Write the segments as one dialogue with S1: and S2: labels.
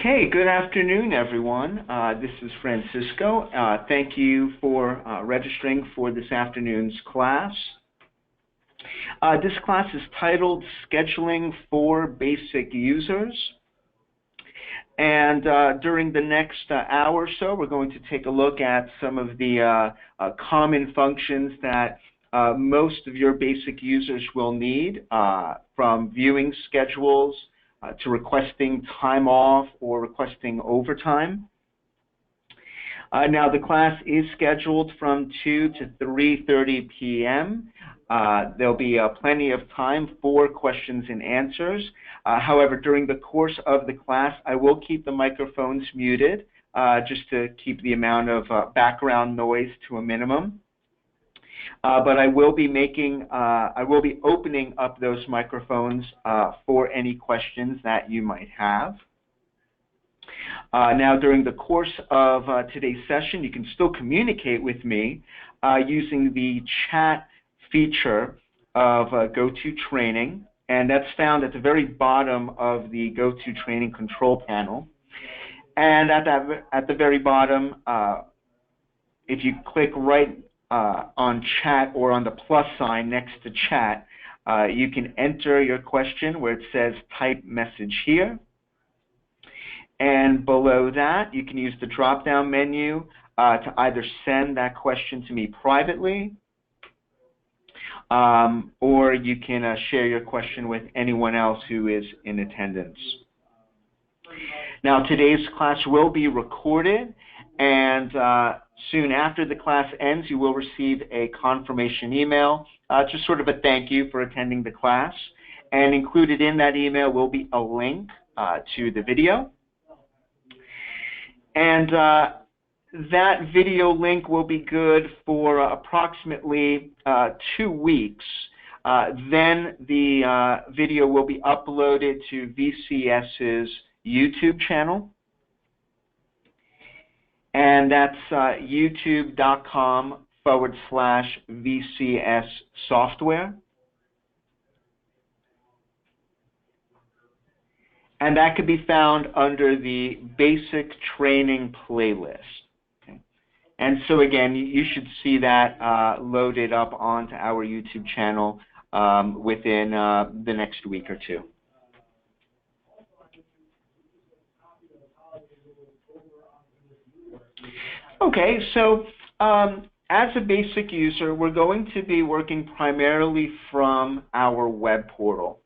S1: Okay, good afternoon, everyone. This is Francisco. Thank you for registering for this afternoon's class. This class is titled Scheduling for Basic Users. And during the next hour or so, we're going to take a look at some of the common functions that most of your basic users will need, from viewing schedules to requesting time off or requesting overtime. Now, the class is scheduled from 2 to 3:30 p.m. There'll be plenty of time for questions and answers. However, during the course of the class, I will keep the microphones muted just to keep the amount of background noise to a minimum. But I will be opening up those microphones for any questions that you might have. Now, during the course of today's session, you can still communicate with me using the chat feature of GoToTraining, and that's found at the very bottom of the GoToTraining control panel. And at the very bottom, if you click right on chat or on the plus sign next to chat, you can enter your question where it says type message here. And below that, you can use the drop-down menu to either send that question to me privately, or you can share your question with anyone else who is in attendance. Now, today's class will be recorded, and soon after the class ends, you will receive a confirmation email, just sort of a thank you for attending the class. And included in that email will be a link to the video. And that video link will be good for approximately 2 weeks. Then the video will be uploaded to VCS's YouTube channel. And that's youtube.com/VCS software. And that could be found under the Basic Training playlist. Okay. And so again, you should see that loaded up onto our YouTube channel within the next week or two. Okay, so as a basic user, we're going to be working primarily from our web portal.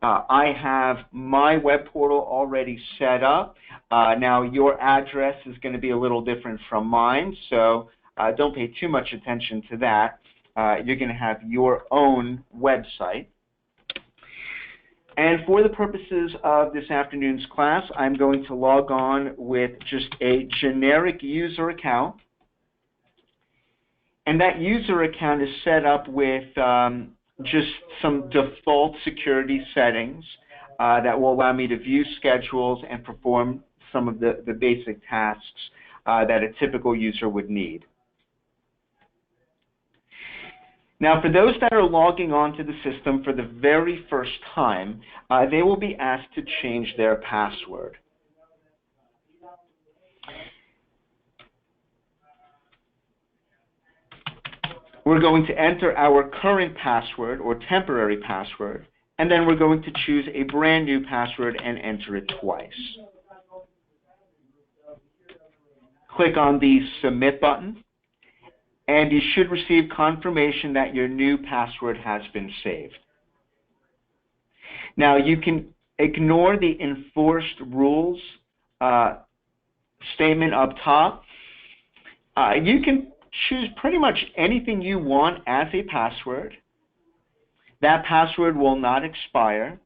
S1: I have my web portal already set up. Now, your address is going to be a little different from mine, so don't pay too much attention to that. You're going to have your own website. And for the purposes of this afternoon's class, I'm going to log on with just a generic user account. And that user account is set up with just some default security settings that will allow me to view schedules and perform some of the basic tasks that a typical user would need. Now, for those that are logging onto the system for the very first time, they will be asked to change their password. We're going to enter our current password or temporary password, and then we're going to choose a brand new password and enter it twice. Click on the Submit button, and you should receive confirmation that your new password has been saved. Now, you can ignore the enforced rules statement up top. You can choose pretty much anything you want as a password. That password will not expire,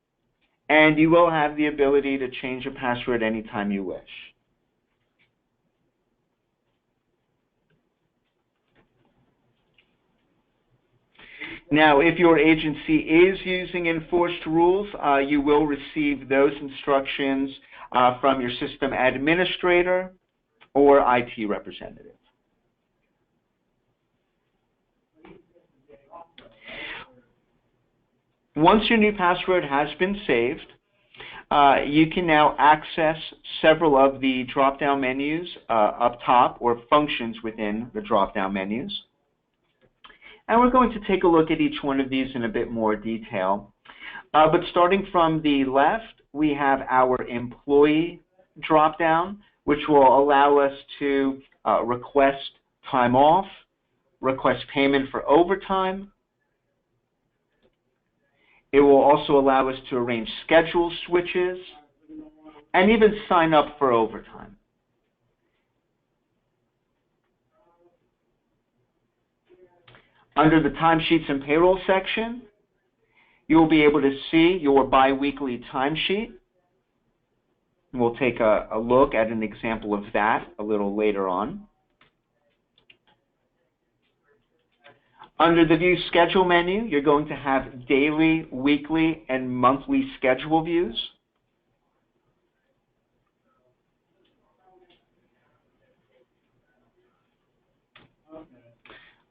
S1: and you will have the ability to change your password anytime you wish. Now, if your agency is using enforced rules, you will receive those instructions from your system administrator or IT representative. Once your new password has been saved, You can now access several of the drop-down menus up top, or functions within the drop-down menus. And we're going to take a look at each one of these in a bit more detail. But starting from the left, we have our employee drop-down, which will allow us to request time off, request payment for overtime. It will also allow us to arrange schedule switches and even sign up for overtime. Under the Timesheets and Payroll section, you will be able to see your biweekly timesheet. We'll take a look at an example of that a little later on. Under the View Schedule menu, you're going to have daily, weekly, and monthly schedule views.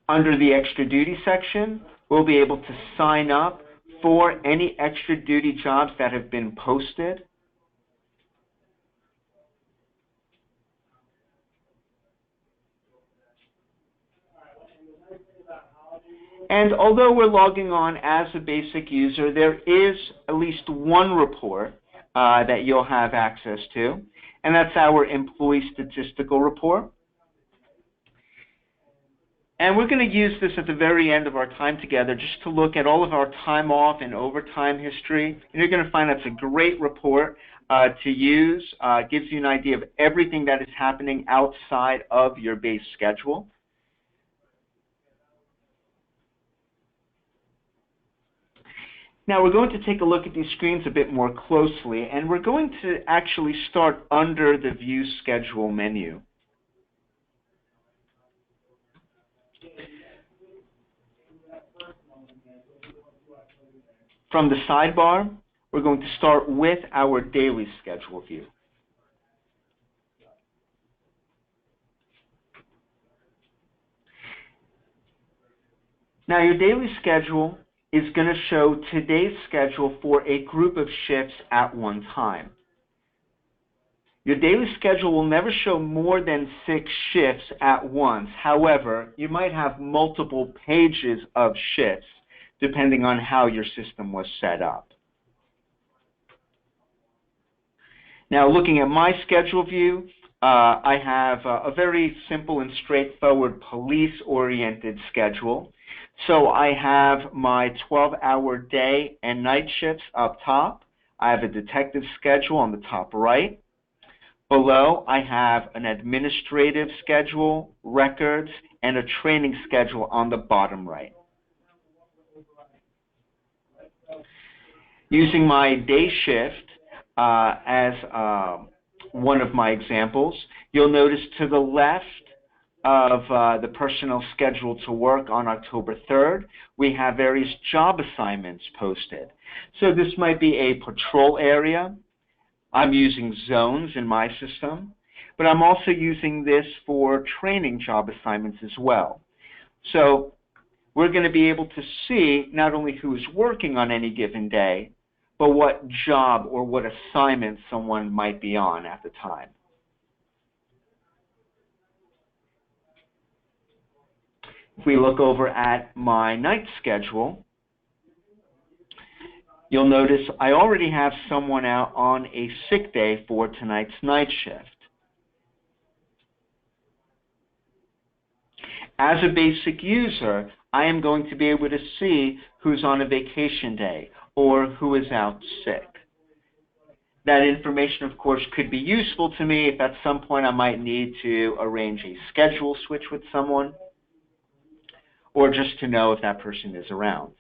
S1: Under the Extra Duty section, we'll be able to sign up for any extra duty jobs that have been posted. And although we're logging on as a basic user, there is at least one report that you'll have access to, and that's our Employee Statistical report. And we're going to use this at the very end of our time together just to look at all of our time off and overtime history. And you're going to find that's a great report to use. It gives you an idea of everything that is happening outside of your base schedule. Now we're going to take a look at these screens a bit more closely, and we're going to actually start under the View Schedule menu. From the sidebar, we're going to start with our daily schedule view. Now your daily schedule is going to show today's schedule for a group of shifts at one time. Your daily schedule will never show more than 6 shifts at once. However, you might have multiple pages of shifts depending on how your system was set up. Now, looking at my schedule view, I have a very simple and straightforward police-oriented schedule. So I have my 12-hour day and night shifts up top. I have a detective schedule on the top right. Below, I have an administrative schedule, records, and a training schedule on the bottom right. Using my day shift as one of my examples, you'll notice to the left of the personnel scheduled to work on October 3rd, we have various job assignments posted. So this might be a patrol area. I'm using zones in my system, but I'm also using this for training job assignments as well. So we're going to be able to see not only who is working on any given day, but what job or what assignment someone might be on at the time. If we look over at my night schedule, you'll notice I already have someone out on a sick day for tonight's night shift. As a basic user, I am going to be able to see who's on a vacation day or who is out sick. That information, of course, could be useful to me if at some point I might need to arrange a schedule switch with someone, or just to know if that person is around.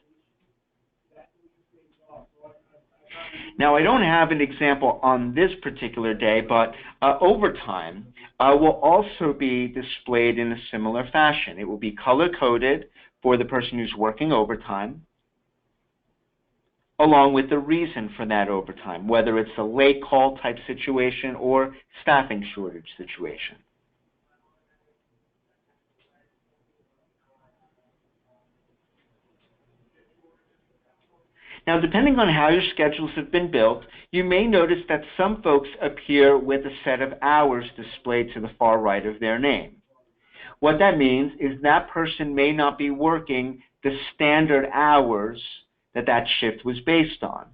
S1: Now, I don't have an example on this particular day, but overtime will also be displayed in a similar fashion. It will be color-coded for the person who's working overtime, along with the reason for that overtime, whether it's a late call type situation or staffing shortage situation. Now, depending on how your schedules have been built, you may notice that some folks appear with a set of hours displayed to the far right of their name. What that means is that person may not be working the standard hours that that shift was based on.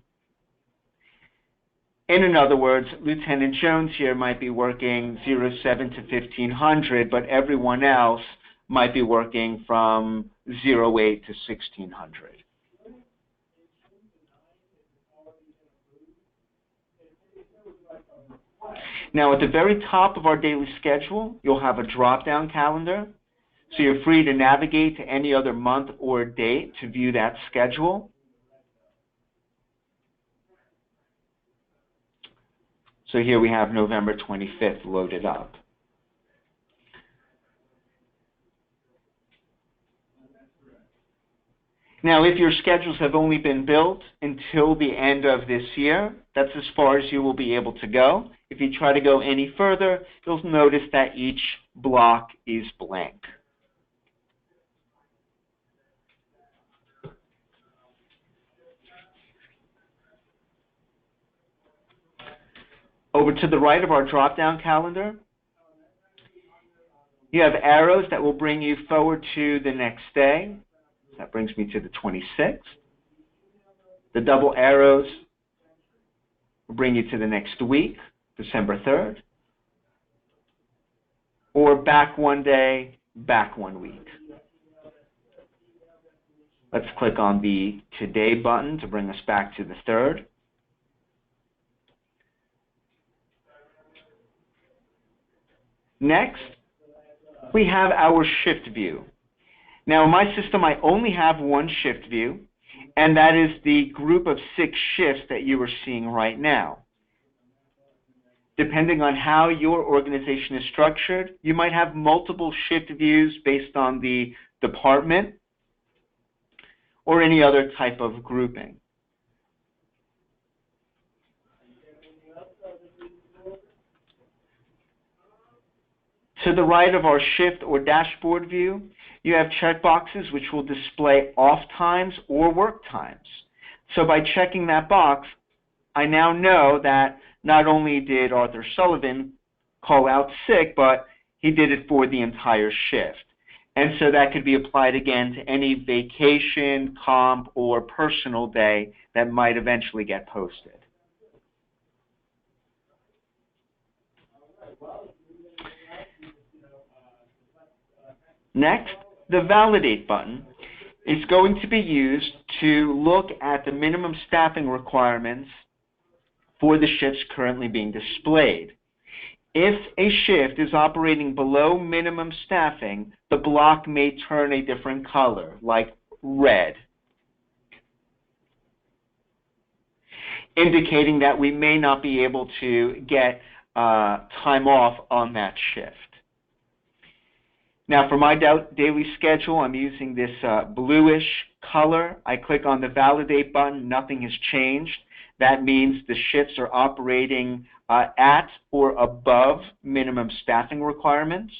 S1: In other words, Lieutenant Jones here might be working 07 to 1500, but everyone else might be working from 08 to 1600. Now, at the very top of our daily schedule, you'll have a drop-down calendar, so you're free to navigate to any other month or date to view that schedule. So here we have November 25th loaded up. Now, if your schedules have only been built until the end of this year, that's as far as you will be able to go. If you try to go any further, you'll notice that each block is blank. Over to the right of our drop-down calendar, you have arrows that will bring you forward to the next day. That brings me to the 26th. The double arrows will bring you to the next week, December 3rd. Or back one day, back 1 week. Let's click on the Today button to bring us back to the 3rd. Next, we have our shift view. Now, in my system, I only have one shift view, and that is the group of 6 shifts that you are seeing right now. Depending on how your organization is structured, you might have multiple shift views based on the department or any other type of grouping. To the right of our shift or dashboard view, you have checkboxes which will display off times or work times. So by checking that box, I now know that not only did Arthur Sullivan call out sick, but he did it for the entire shift. And so that could be applied again to any vacation, comp, or personal day that might eventually get posted. Next, the Validate button is going to be used to look at the minimum staffing requirements for the shifts currently being displayed. If a shift is operating below minimum staffing, the block may turn a different color, like red, indicating that we may not be able to get time off on that shift. Now, for my daily schedule, I'm using this bluish color. I click on the Validate button. Nothing has changed. That means the shifts are operating at or above minimum staffing requirements.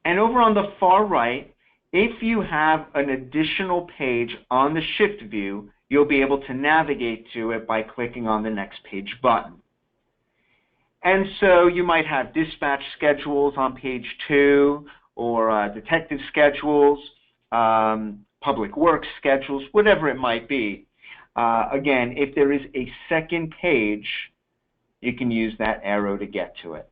S1: And over on the far right, if you have an additional page on the shift view, you'll be able to navigate to it by clicking on the Next Page button. And so you might have dispatch schedules on page 2, or detective schedules, public works schedules, whatever it might be. Again, if there is a second page, you can use that arrow to get to it.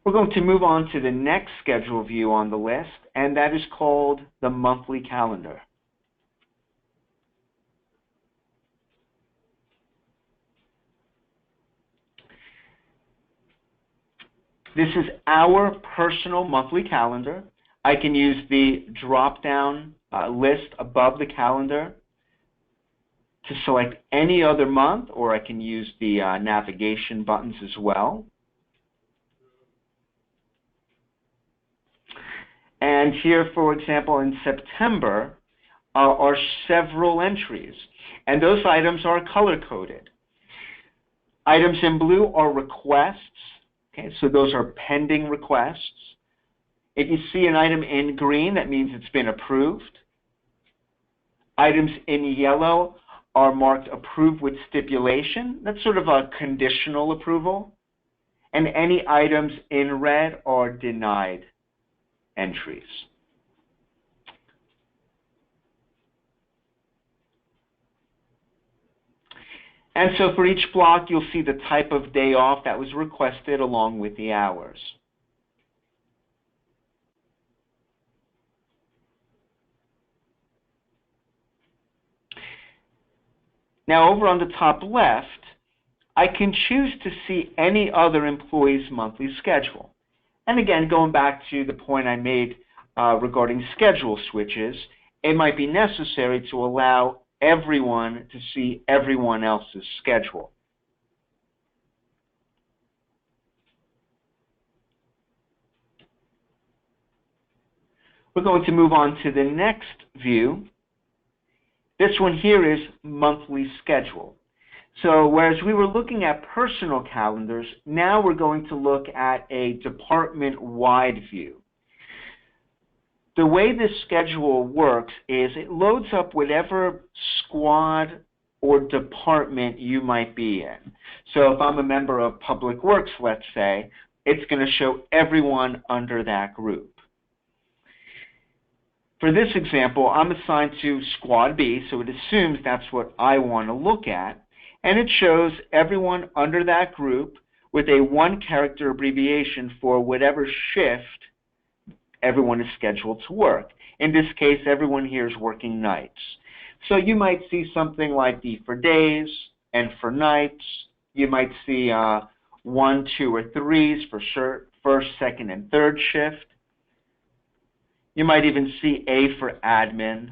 S1: We're going to move on to the next schedule view on the list, and that is called the monthly calendar. This is our personal monthly calendar. I can use the drop-down list above the calendar to select any other month, or I can use the navigation buttons as well. And here, for example, in September, are several entries, and those items are color-coded. Items in blue are requests. Okay, so those are pending requests. If you see an item in green, that means it's been approved. Items in yellow are marked approved with stipulation. That's sort of a conditional approval. And any items in red are denied entries. And so for each block, you'll see the type of day off that was requested along with the hours. Now over on the top left, I can choose to see any other employee's monthly schedule. And again, going back to the point I made regarding schedule switches, it might be necessary to allow everyone to see everyone else's schedule. We're going to move on to the next view. This one here is monthly schedule. So whereas we were looking at personal calendars, now we're going to look at a department-wide view. The way this schedule works is it loads up whatever squad or department you might be in. So if I'm a member of Public Works, let's say, it's going to show everyone under that group. For this example, I'm assigned to Squad B, so it assumes that's what I want to look at, and it shows everyone under that group with a one-character abbreviation for whatever shift everyone is scheduled to work. In this case, everyone here is working nights. So you might see something like D for days and for nights. You might see 1, 2, or 3s for first, second, and third shift. You might even see A for admin.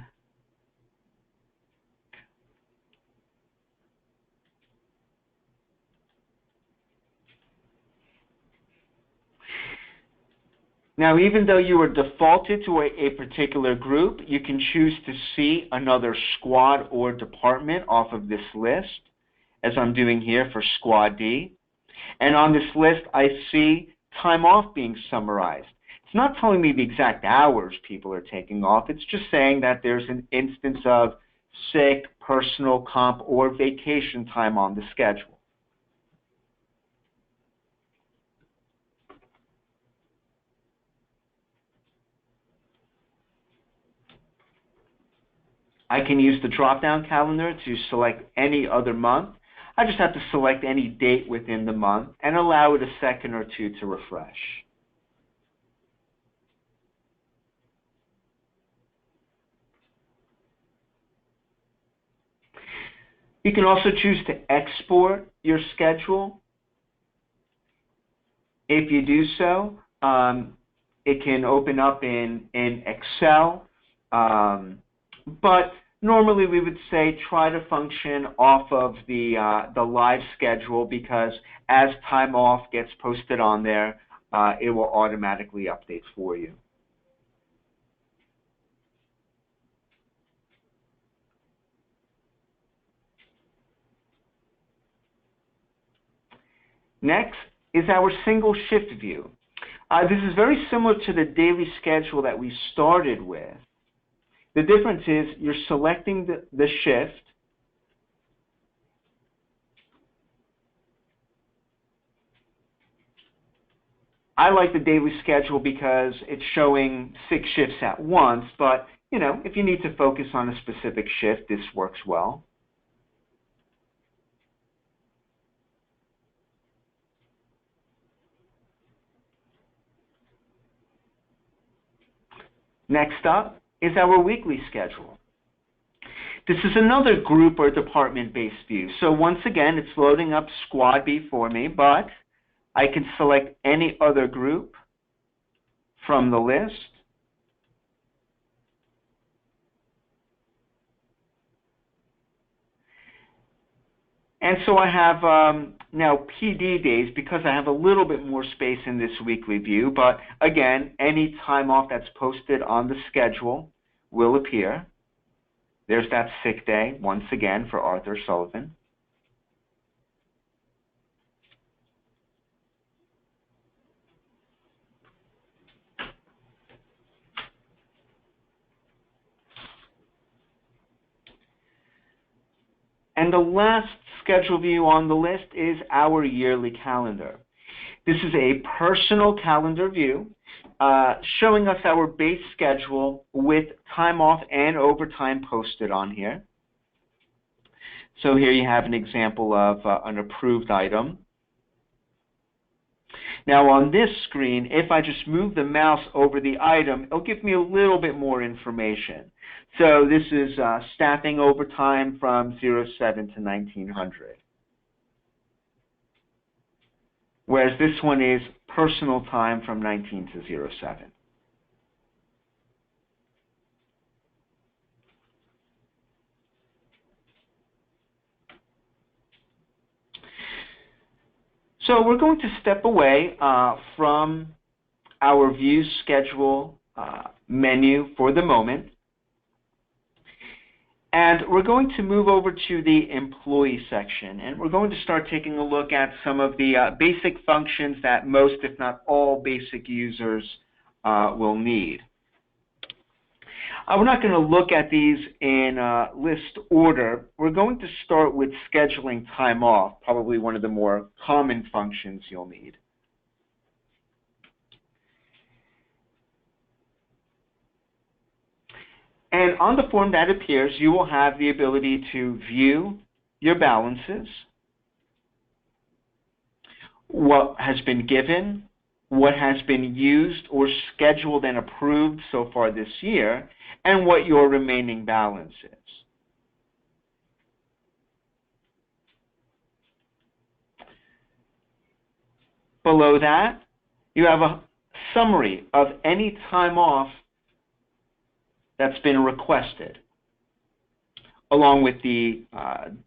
S1: Now, even though you are defaulted to a particular group, you can choose to see another squad or department off of this list, as I'm doing here for Squad D. And on this list, I see time off being summarized. It's not telling me the exact hours people are taking off. It's just saying that there's an instance of sick, personal, comp, or vacation time on the schedule. I can use the drop-down calendar to select any other month. I just have to select any date within the month and allow it a second or two to refresh. You can also choose to export your schedule. If you do so, it can open up in Excel. But normally we would say try to function off of the live schedule, because as time off gets posted on there, it will automatically update for you. Next is our single shift view. This is very similar to the daily schedule that we started with. The difference is you're selecting the shift, I like the daily schedule because it's showing 6 shifts at once, but if you need to focus on a specific shift, this works well. Next up is our weekly schedule. This is another group or department-based view. So once again, it's loading up Squad B for me, but I can select any other group from the list. And so I have now PD days because I have a little bit more space in this weekly view, but again, any time off that's posted on the schedule will appear. There's that sick day, once again, for Arthur Sullivan. And the last schedule view on the list is our yearly calendar. This is a personal calendar view showing us our base schedule with time off and overtime posted on here. So here you have an example of an approved item. Now on this screen, if I just move the mouse over the item, it'll give me a little bit more information. So this is staffing overtime from 07 to 1900. Whereas this one is personal time from 19 to 07. So we're going to step away from our view schedule menu for the moment. And we're going to move over to the employee section, and we're going to start taking a look at some of the basic functions that most, if not all, basic users will need. We're not going to look at these in list order. We're going to start with scheduling time off, probably one of the more common functions you'll need. And on the form that appears, you will have the ability to view your balances, what has been given, what has been used or scheduled and approved so far this year, and what your remaining balance is. Below that, you have a summary of any time off that's been requested, along with the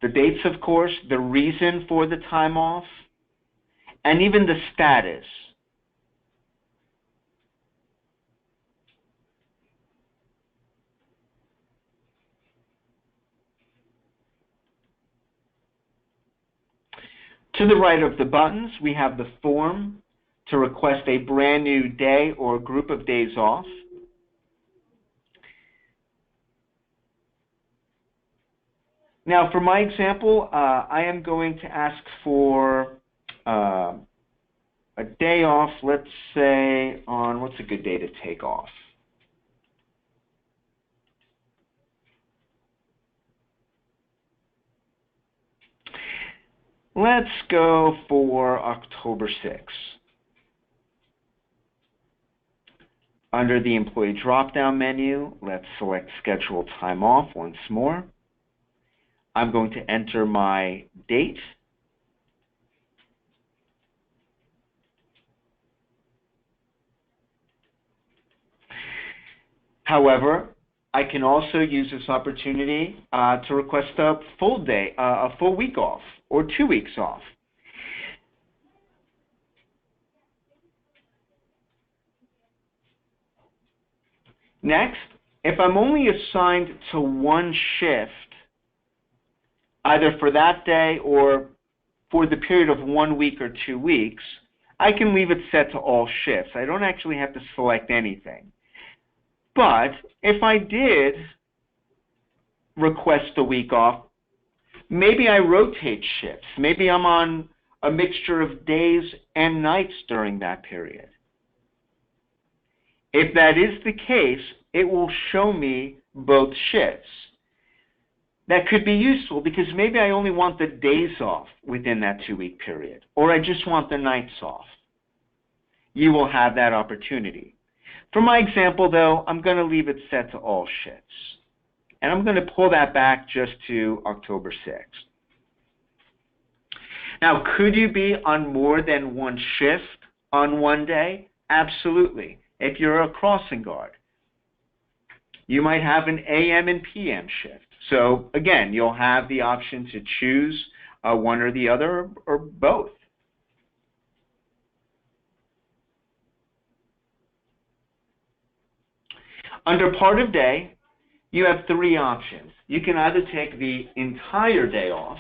S1: dates, of course, the reason for the time off, and even the status. To the right of the buttons, we have the form to request a brand new day or group of days off. Now, for my example, I am going to ask for a day off, let's say on, what's a good day to take off? Let's go for October 6th. Under the employee drop-down menu, let's select schedule time off once more. I'm going to enter my date. However, I can also use this opportunity to request a full day, a full week off, or 2 weeks off. Next, if I'm only assigned to one shift, either for that day or for the period of 1 week or 2 weeks, I can leave it set to all shifts. I don't actually have to select anything. But if I did request a week off, maybe I rotate shifts. Maybe I'm on a mixture of days and nights during that period. If that is the case, it will show me both shifts. That could be useful because maybe I only want the days off within that 2-week period, or I just want the nights off. You will have that opportunity. For my example, though, I'm going to leave it set to all shifts. And I'm going to pull that back just to October 6th. Now, could you be on more than one shift on one day? Absolutely. If you're a crossing guard, you might have an AM and PM shift. So again, you'll have the option to choose one or the other or both. Under part of day, you have 3 options. You can either take the entire day off,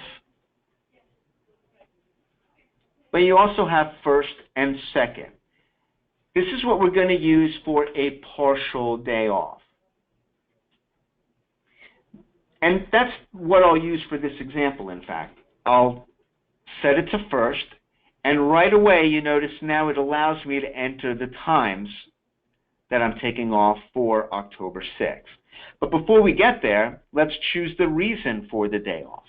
S1: but you also have first and second. This is what we're going to use for a partial day off. And that's what I'll use for this example, in fact. I'll set it to first, and right away you notice now it allows me to enter the times that I'm taking off for October 6th. But before we get there, let's choose the reason for the day off.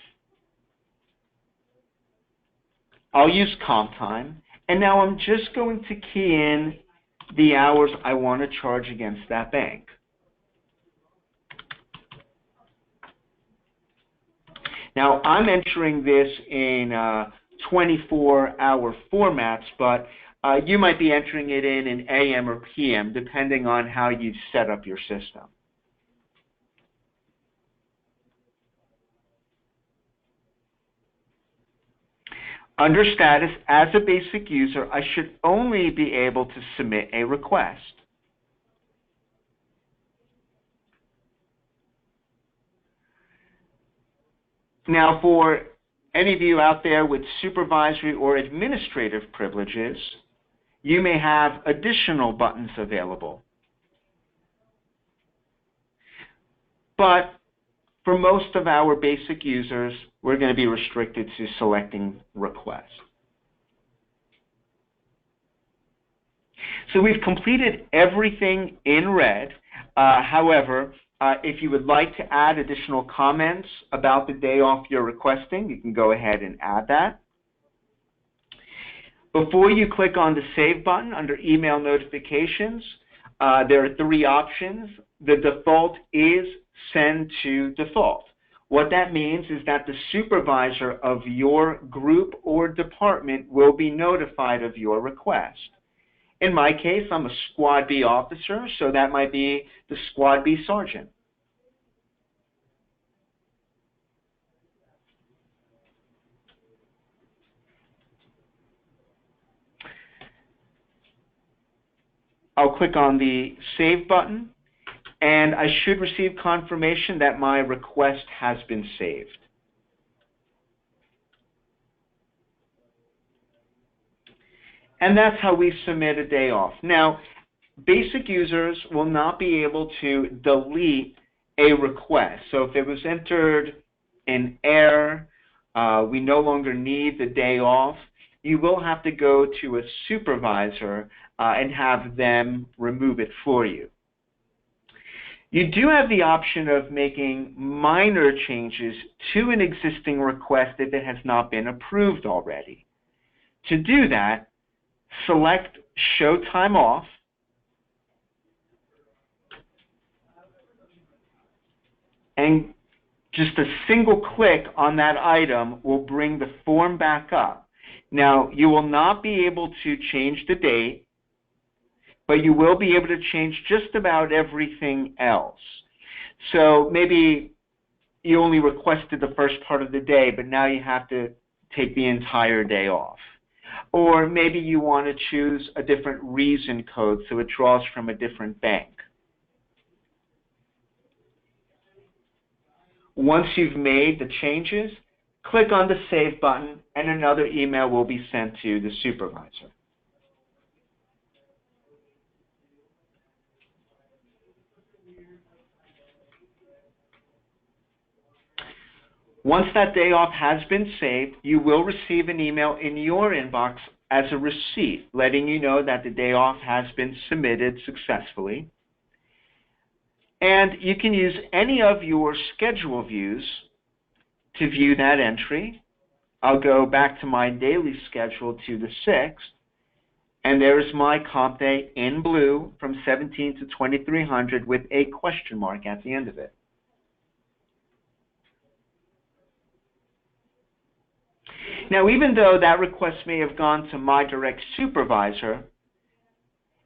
S1: I'll use comp time, and now I'm just going to key in the hours I want to charge against that bank. Now, I'm entering this in 24-hour formats, but you might be entering it in AM or PM, depending on how you've set up your system. Under status, as a basic user, I should only be able to submit a request. Now, for any of you out there with supervisory or administrative privileges, you may have additional buttons available. But for most of our basic users, we're going to be restricted to selecting request. So we've completed everything in red. However, if you would like to add additional comments about the day off you're requesting, you can go ahead and add that. Before you click on the Save button under Email Notifications, there are three options. The default is Send to Default. What that means is that the supervisor of your group or department will be notified of your request. In my case, I'm a Squad B officer, so that might be the Squad B sergeant. I'll click on the Save button, and I should receive confirmation that my request has been saved. And that's how we submit a day off. Now, basic users will not be able to delete a request. So if it was entered in error, we no longer need the day off, you will have to go to a supervisor and have them remove it for you. You do have the option of making minor changes to an existing request if it has not been approved already. To do that, select Show Time Off, and just a single click on that item will bring the form back up. Now, you will not be able to change the date, but you will be able to change just about everything else. So maybe you only requested the first part of the day, but now you have to take the entire day off. Or maybe you want to choose a different reason code so it draws from a different bank. Once you've made the changes, click on the Save button and another email will be sent to the supervisor. Once that day off has been saved, you will receive an email in your inbox as a receipt letting you know that the day off has been submitted successfully. And you can use any of your schedule views to view that entry. I'll go back to my daily schedule to the 6th, and there's my comp day in blue from 17 to 2300 with a question mark at the end of it. Now, even though that request may have gone to my direct supervisor,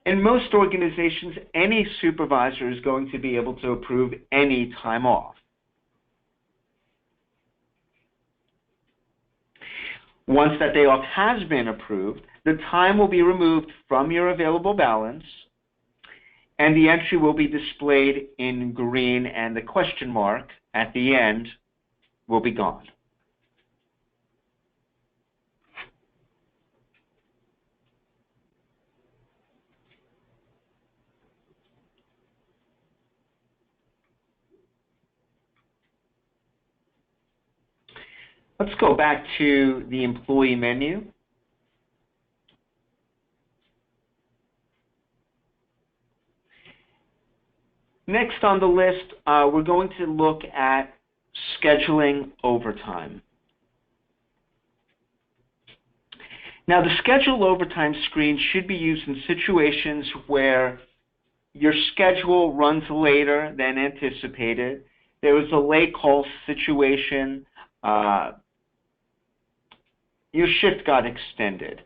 S1: in most organizations, any supervisor is going to be able to approve any time off. Once that day off has been approved, the time will be removed from your available balance, and the entry will be displayed in green, and the question mark at the end will be gone. Let's go back to the employee menu. Next on the list, we're going to look at scheduling overtime. Now, the schedule overtime screen should be used in situations where your schedule runs later than anticipated. There was a late call situation. Your shift got extended.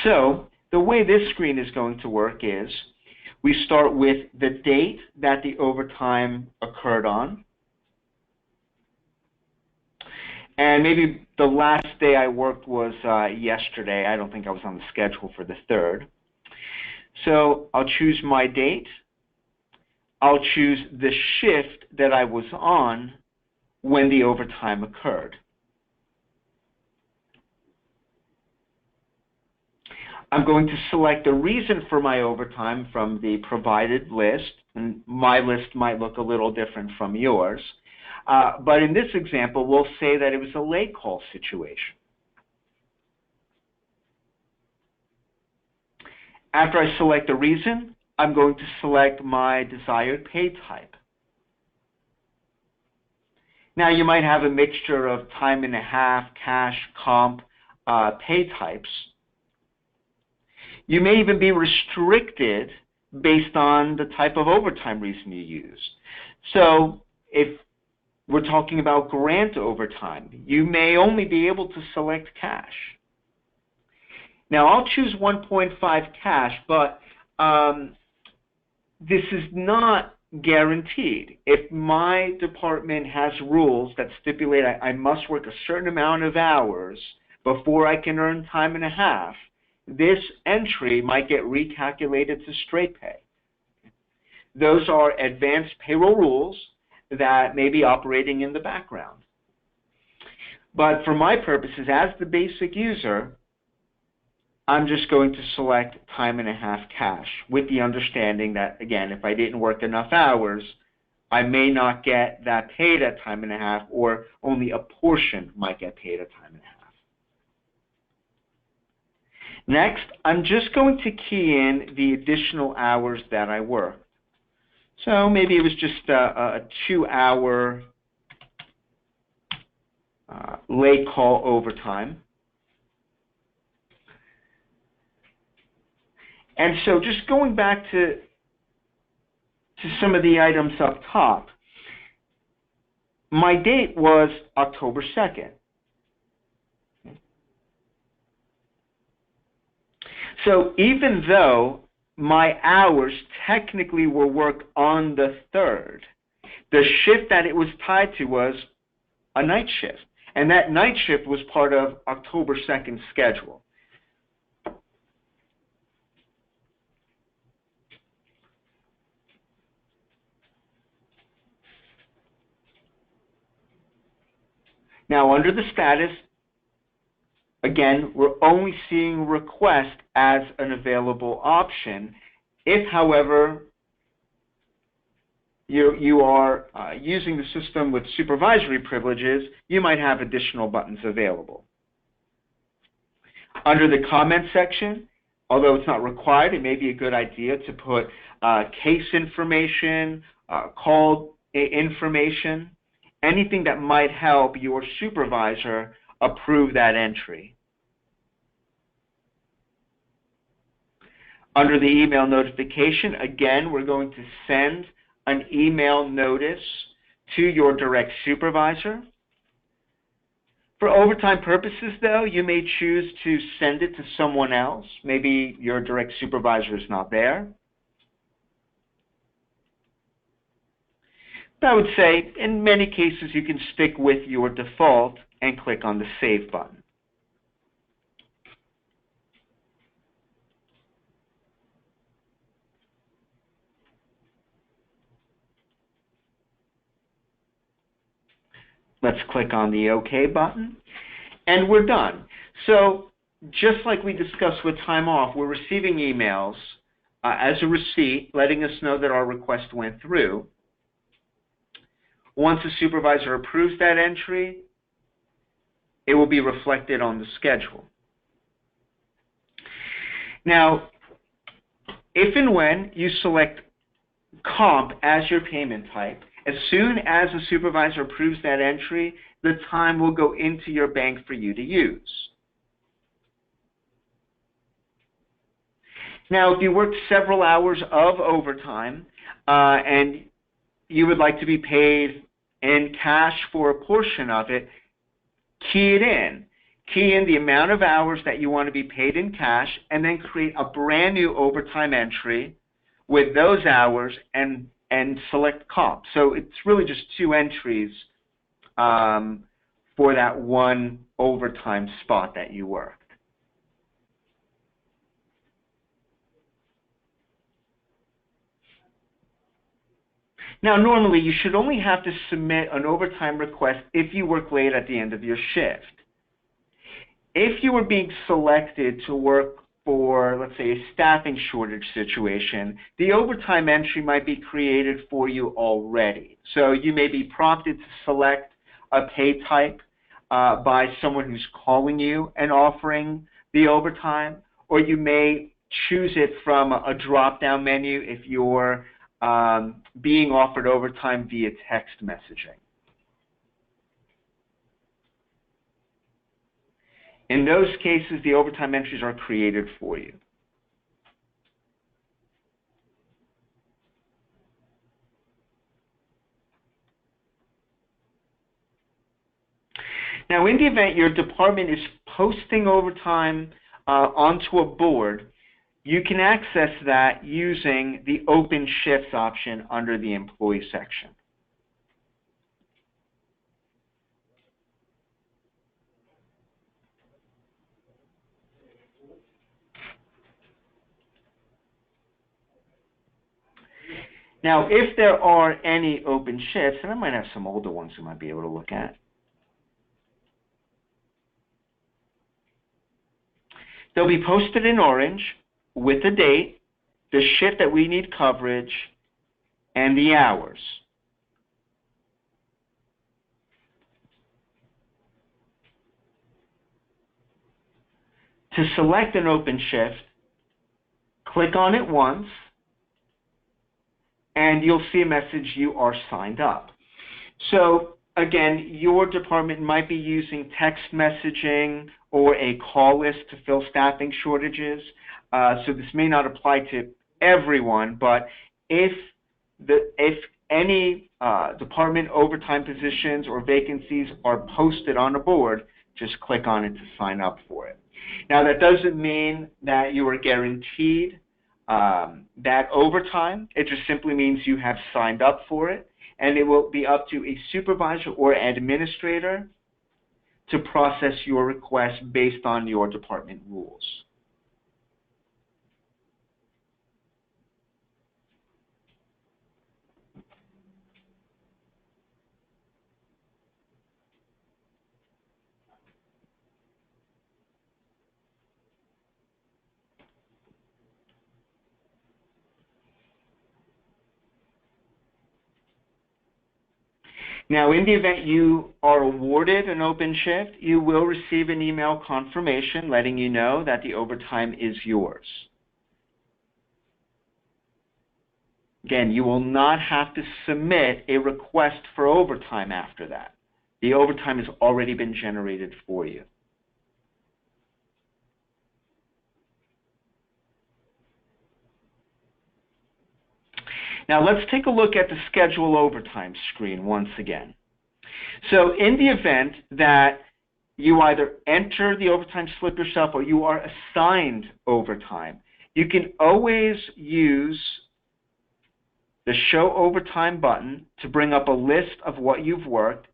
S1: So the way this screen is going to work is we start with the date that the overtime occurred on. And maybe the last day I worked was yesterday. I don't think I was on the schedule for the 3rd. So I'll choose my date. I'll choose the shift that I was on when the overtime occurred. I'm going to select the reason for my overtime from the provided list, and my list might look a little different from yours. But in this example, we'll say that it was a late call situation. After I select the reason, I'm going to select my desired pay type. Now, you might have a mixture of time and a half, cash, comp, pay types. You may even be restricted based on the type of overtime reason you use. So if we're talking about grant overtime, you may only be able to select cash. Now, I'll choose 1.5 cash, but this is not guaranteed. If my department has rules that stipulate I must work a certain amount of hours before I can earn time and a half, this entry might get recalculated to straight pay. Those are advanced payroll rules that may be operating in the background. But for my purposes, as the basic user, I'm just going to select time and a half cash with the understanding that, again, if I didn't work enough hours, I may not get that paid at time and a half, or only a portion might get paid at time and a half. Next, I'm just going to key in the additional hours that I worked. So maybe it was just a 2-hour late call overtime. And so just going back to some of the items up top, my date was October 2nd. So even though my hours technically were worked on the 3rd, the shift that it was tied to was a night shift. And that night shift was part of October 2nd's schedule. Now, under the status, again, we're only seeing request as an available option. If, however, you are using the system with supervisory privileges, you might have additional buttons available. Under the comment section, although it's not required, it may be a good idea to put case information, call information, anything that might help your supervisor approve that entry. Under the email notification, again, we're going to send an email notice to your direct supervisor. For overtime purposes, though, you may choose to send it to someone else. Maybe your direct supervisor is not there. But I would say, in many cases, you can stick with your default and click on the Save button. Let's click on the OK button, and we're done. So just like we discussed with time off, we're receiving emails as a receipt letting us know that our request went through. Once the supervisor approves that entry, it will be reflected on the schedule. Now, if and when you select comp as your payment type, as soon as the supervisor approves that entry, the time will go into your bank for you to use. Now, if you worked several hours of overtime and you would like to be paid in cash for a portion of it, key it in. Key in the amount of hours that you want to be paid in cash, and then create a brand new overtime entry with those hours and select comp. So it's really just two entries for that one overtime spot that you worked. Now, normally you should only have to submit an overtime request if you work late at the end of your shift. If you were being selected to work for, let's say, a staffing shortage situation, the overtime entry might be created for you already. So you may be prompted to select a pay type by someone who's calling you and offering the overtime, or you may choose it from a drop-down menu if you're being offered overtime via text messaging. In those cases, the overtime entries are created for you. Now, in the event your department is posting overtime onto a board, you can access that using the Open Shifts option under the Employee section. Now, if there are any open shifts, and I might have some older ones you might be able to look at, they'll be posted in orange with the date, the shift that we need coverage, and the hours. To select an open shift, click on it once, and you'll see a message, you are signed up. So again, your department might be using text messaging or a call list to fill staffing shortages. So this may not apply to everyone, but if any department overtime positions or vacancies are posted on a board, just click on it to sign up for it. Now, that doesn't mean that you are guaranteed that overtime. It just simply means you have signed up for it, and it will be up to a supervisor or administrator to process your request based on your department rules. Now, in the event you are awarded an open shift, you will receive an email confirmation letting you know that the overtime is yours. Again, you will not have to submit a request for overtime after that. The overtime has already been generated for you. Now let's take a look at the schedule overtime screen once again. So in the event that you either enter the overtime slip yourself or you are assigned overtime, you can always use the Show Overtime button to bring up a list of what you've worked.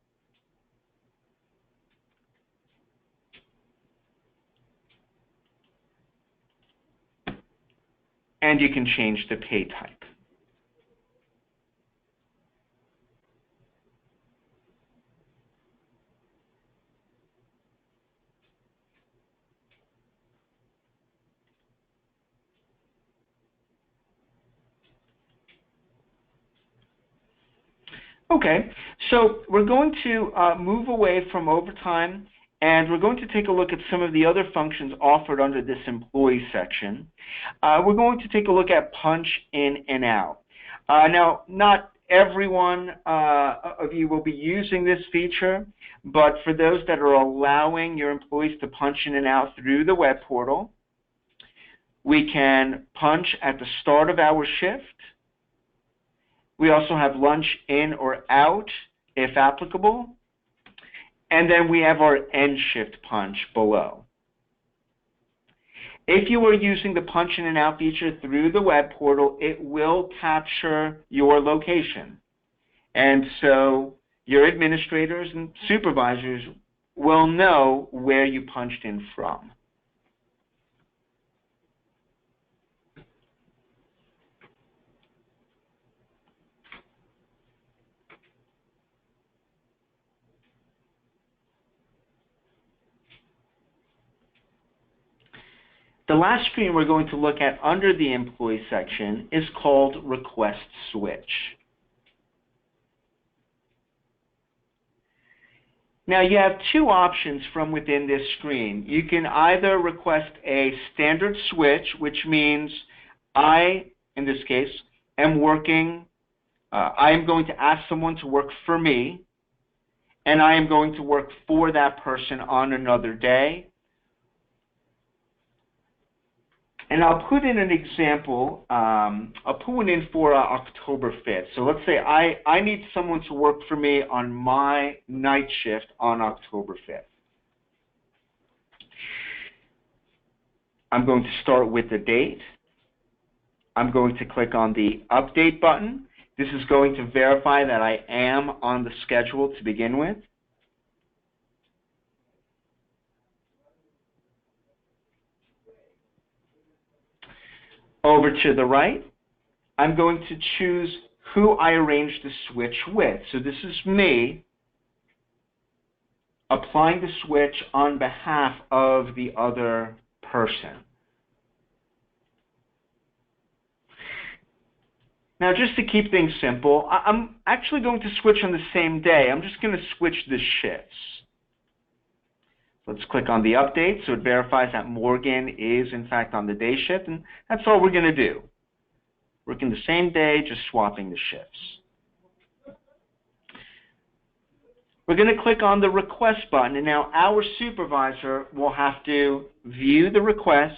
S1: And you can change the pay type. Okay, so we're going to move away from overtime And we're going to take a look at some of the other functions offered under this employee section. We're going to take a look at punch in and out. Now, not everyone of you will be using this feature, but for those that are allowing your employees to punch in and out through the web portal, we can punch at the start of our shift. We also have lunch in or out, if applicable. And then we have our end shift punch below. If you are using the punch in and out feature through the web portal, it will capture your location. And so your administrators and supervisors will know where you punched in from. The last screen we're going to look at under the employee section is called Request Switch. Now you have two options from within this screen. You can either request a standard switch, which means I, in this case, am working, I am going to ask someone to work for me, and I am going to work for that person on another day. And I'll put in an example. I'll put one in for October 5th. So let's say I need someone to work for me on my night shift on October 5th. I'm going to start with the date. I'm going to click on the Update button. This is going to verify that I am on the schedule to begin with. Over to the right, I'm going to choose who I arranged the switch with. So this is me applying the switch on behalf of the other person. Now, just to keep things simple, I'm actually going to switch on the same day. I'm just going to switch the shifts. Let's click on the update so it verifies that Morgan is in fact on the day shift, and that's all we're going to do. Working the same day, just swapping the shifts. We're going to click on the request button, and now our supervisor will have to view the request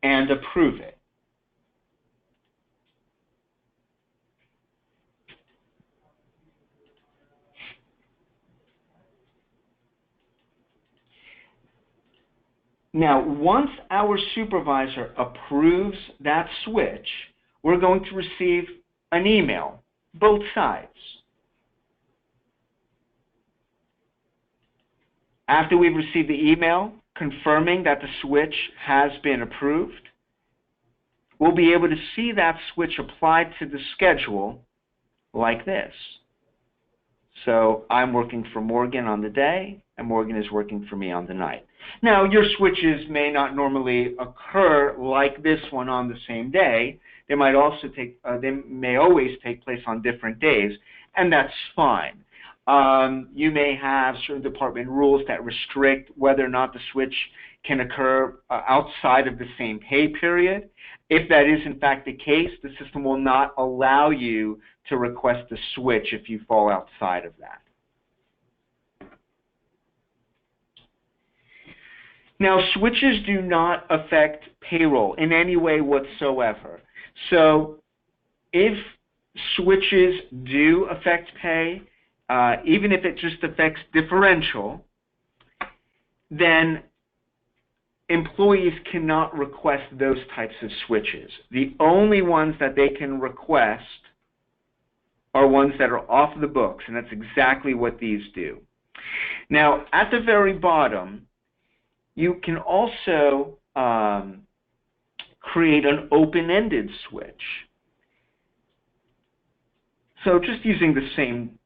S1: and approve it. Now, once our supervisor approves that switch, we're going to receive an email, both sides. After we've received the email confirming that the switch has been approved, we'll be able to see that switch applied to the schedule like this. So I'm working for Morgan on the day, and Morgan is working for me on the night. Now, your switches may not normally occur like this one on the same day. They might also they may always take place on different days, and that's fine. You may have certain department rules that restrict whether or not the switch can occur outside of the same pay period. If that is in fact the case, the system will not allow you to request a switch if you fall outside of that. Now, switches do not affect payroll in any way whatsoever. So if switches do affect pay, even if it just affects differential, then employees cannot request those types of switches. The only ones that they can request are ones that are off the books, and that's exactly what these do. Now, at the very bottom, you can also create an open-ended switch. So just using the same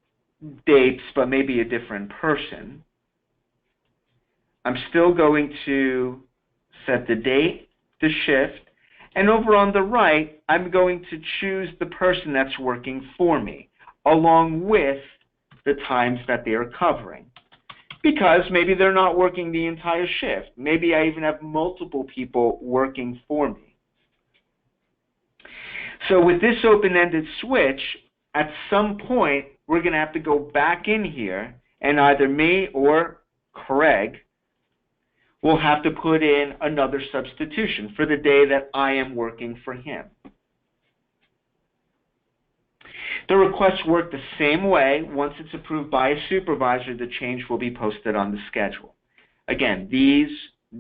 S1: dates, but maybe a different person, I'm still going to set the date, the shift, and over on the right, I'm going to choose the person that's working for me, along with the times that they are covering. because maybe they're not working the entire shift. Maybe I even have multiple people working for me. So with this open-ended switch, at some point, we're going to have to go back in here, and either me or Craig will have to put in another substitution for the day that I am working for him. The requests work the same way. Once it's approved by a supervisor, the change will be posted on the schedule. Again, these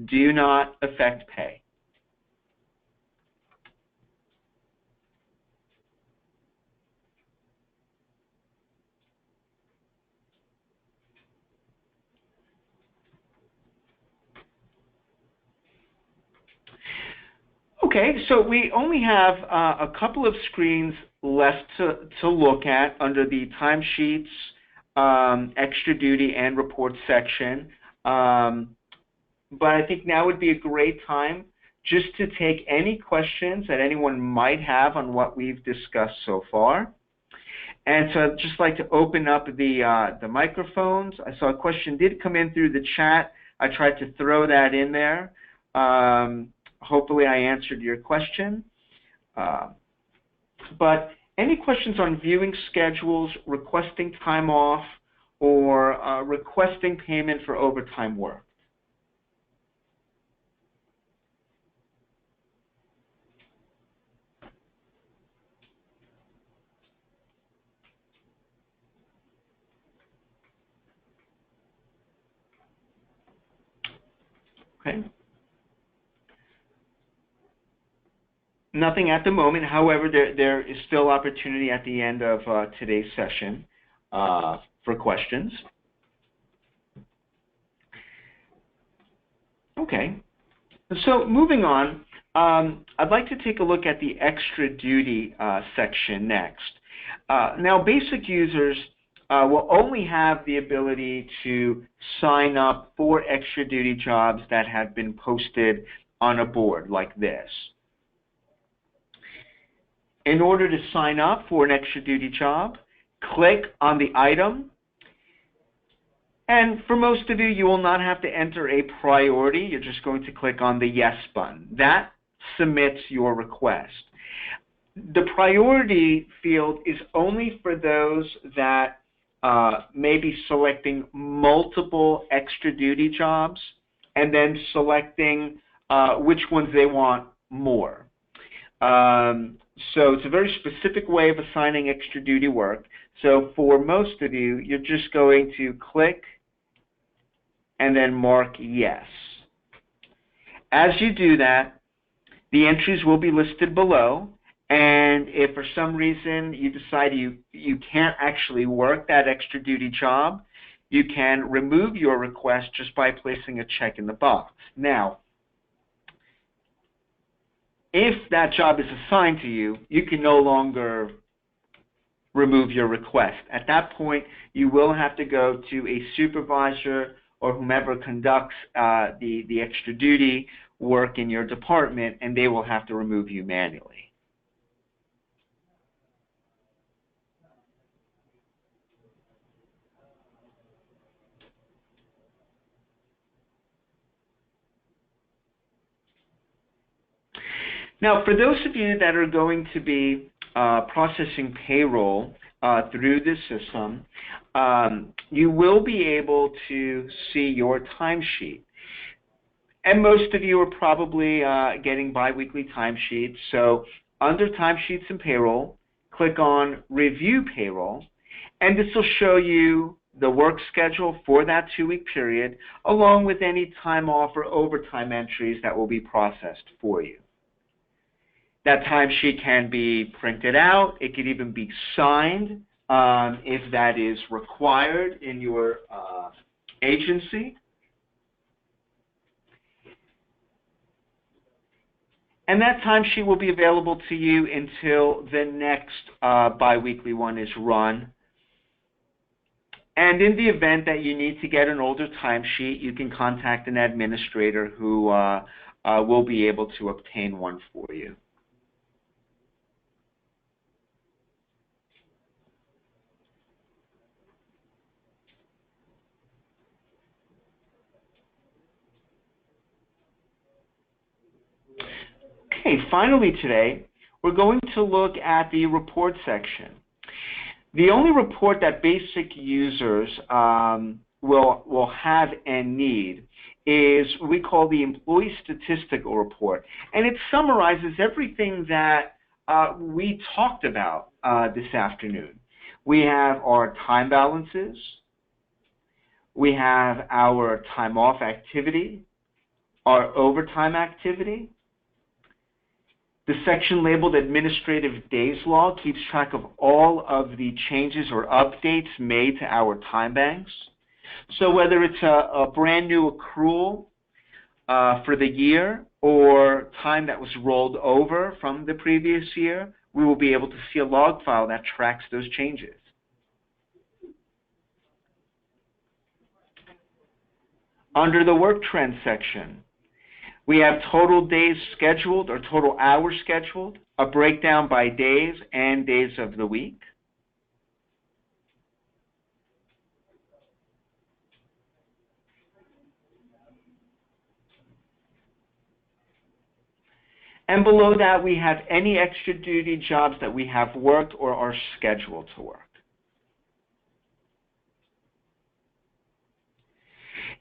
S1: do not affect pay. Okay, so we only have a couple of screens left to look at under the timesheets, extra duty, and report section. But I think now would be a great time just to take any questions that anyone might have on what we've discussed so far. And so I'd just like to open up the microphones. I saw a question did come in through the chat. I tried to throw that in there. Hopefully I answered your question. But any questions on viewing schedules, requesting time off, or requesting payment for overtime work? Okay. Nothing at the moment. However, there is still opportunity at the end of today's session for questions. Okay. So moving on, I'd like to take a look at the extra duty section next. Now, basic users will only have the ability to sign up for extra duty jobs that have been posted on a board like this. In order to sign up for an extra duty job, click on the item. And for most of you, you will not have to enter a priority. You're just going to click on the yes button. That submits your request. The priority field is only for those that may be selecting multiple extra duty jobs and then selecting which ones they want more. So it's a very specific way of assigning extra duty work. So for most of you, you're just going to click and then mark yes. As you do that, the entries will be listed below, and if for some reason you decide you can't actually work that extra duty job, you can remove your request just by placing a check in the box. Now, if that job is assigned to you, you can no longer remove your request. At that point, you will have to go to a supervisor or whomever conducts the extra duty work in your department, and they will have to remove you manually. Now, for those of you that are going to be processing payroll through this system, you will be able to see your timesheet. And most of you are probably getting biweekly timesheets. So under Timesheets and Payroll, click on Review Payroll, and this will show you the work schedule for that 2-week period, along with any time off or overtime entries that will be processed for you. That timesheet can be printed out. It could even be signed if that is required in your agency. And that timesheet will be available to you until the next biweekly one is run. And in the event that you need to get an older timesheet, you can contact an administrator who will be able to obtain one for you. Okay, finally today, we're going to look at the report section. The only report that basic users will have and need is what we call the Employee Statistical Report. And it summarizes everything that we talked about this afternoon. We have our time balances. We have our time off activity, our overtime activity. The section labeled Administrative Days Log keeps track of all of the changes or updates made to our time banks. So whether it's a brand new accrual for the year or time that was rolled over from the previous year, we will be able to see a log file that tracks those changes. Under the Work Trends section, we have total days scheduled or total hours scheduled, a breakdown by days and days of the week. And below that, we have any extra duty jobs that we have worked or are scheduled to work.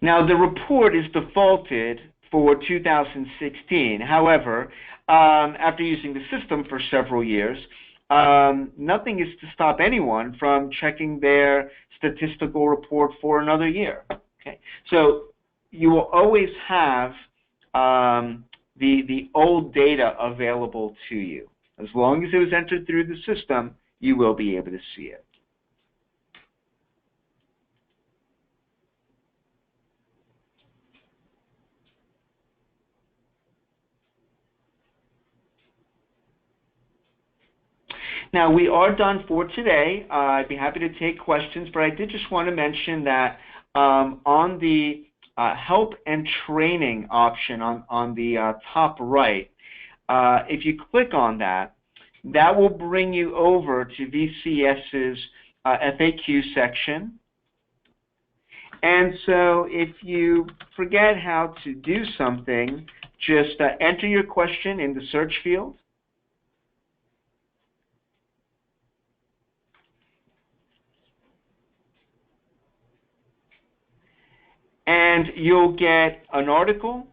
S1: Now, the report is defaulted for 2016. However, after using the system for several years, nothing is to stop anyone from checking their statistical report for another year. Okay, so you will always have the old data available to you. As long as it was entered through the system, you will be able to see it. Now, we are done for today. I'd be happy to take questions, but I did just want to mention that on the help and training option on the top right, if you click on that, that will bring you over to VCS's FAQ section. And so if you forget how to do something, just enter your question in the search field. And you'll get an article,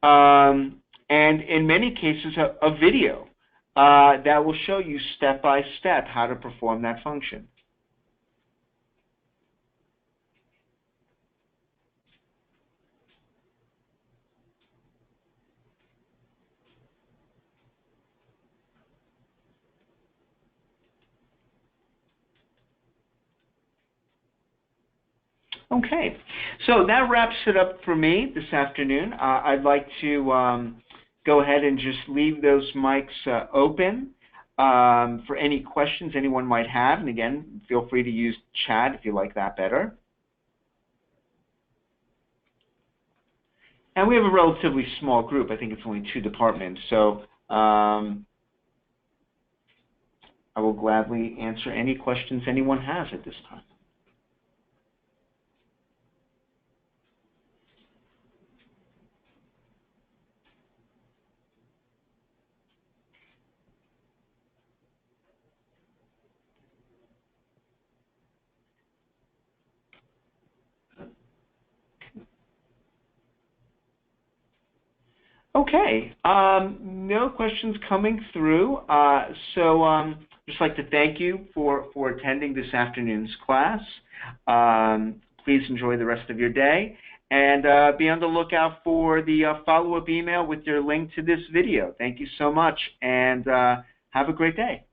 S1: and in many cases, a video that will show you step by step how to perform that function. Okay, so that wraps it up for me this afternoon. I'd like to go ahead and just leave those mics open for any questions anyone might have. And again, feel free to use chat if you like that better. And we have a relatively small group. I think it's only 2 departments. So I will gladly answer any questions anyone has at this time. Okay, no questions coming through. So just like to thank you for attending this afternoon's class. Please enjoy the rest of your day, and be on the lookout for the follow-up email with your link to this video. Thank you so much, and have a great day.